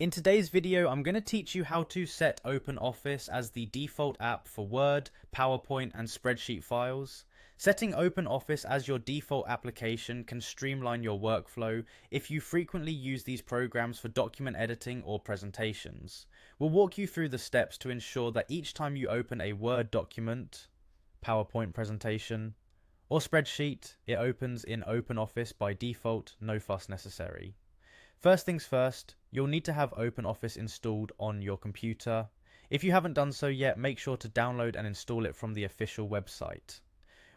In today's video, I'm going to teach you how to set OpenOffice as the default app for Word, PowerPoint, and spreadsheet files. Setting OpenOffice as your default application can streamline your workflow if you frequently use these programs for document editing or presentations. We'll walk you through the steps to ensure that each time you open a Word document, PowerPoint presentation, or spreadsheet, it opens in OpenOffice by default, no fuss necessary. First things first, you'll need to have OpenOffice installed on your computer. If you haven't done so yet, make sure to download and install it from the official website.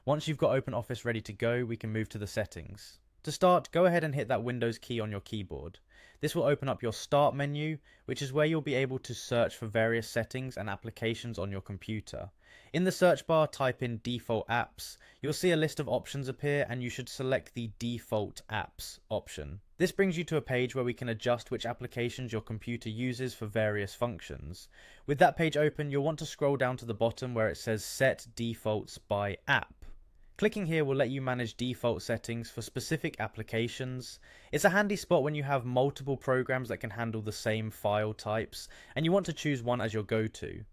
Once you've got OpenOffice ready to go, we can move to the settings. To start, go ahead and hit that Windows key on your keyboard. This will open up your Start menu, which is where you'll be able to search for various settings and applications on your computer. In the search bar, type in Default Apps. You'll see a list of options appear and you should select the Default Apps option. This brings you to a page where we can adjust which applications your computer uses for various functions. With that page open, you'll want to scroll down to the bottom where it says Set Defaults by App. Clicking here will let you manage default settings for specific applications. It's a handy spot when you have multiple programs that can handle the same file types and you want to choose one as your go-to.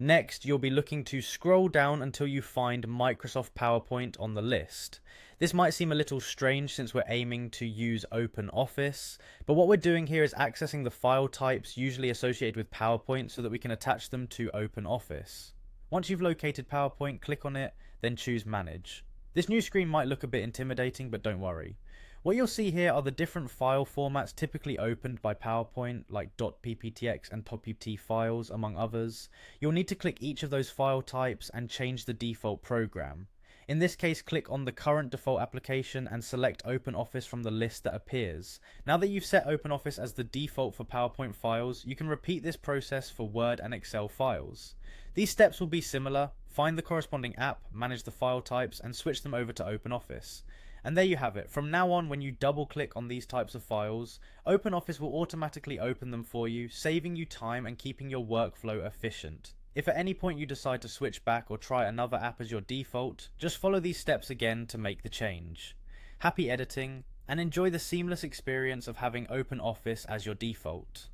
Next, you'll be looking to scroll down until you find Microsoft PowerPoint on the list. This might seem a little strange since we're aiming to use OpenOffice, but what we're doing here is accessing the file types usually associated with PowerPoint so that we can attach them to OpenOffice. Once you've located PowerPoint, click on it, then choose Manage. This new screen might look a bit intimidating, but don't worry. What you'll see here are the different file formats typically opened by PowerPoint, like .pptx and .ppt files, among others. You'll need to click each of those file types and change the default program. In this case, click on the current default application and select OpenOffice from the list that appears. Now that you've set OpenOffice as the default for PowerPoint files, you can repeat this process for Word and Excel files. These steps will be similar. Find the corresponding app, manage the file types, and switch them over to OpenOffice. And there you have it. From now on, when you double click on these types of files, OpenOffice will automatically open them for you, saving you time and keeping your workflow efficient. If at any point you decide to switch back or try another app as your default, just follow these steps again to make the change. Happy editing, and enjoy the seamless experience of having OpenOffice as your default.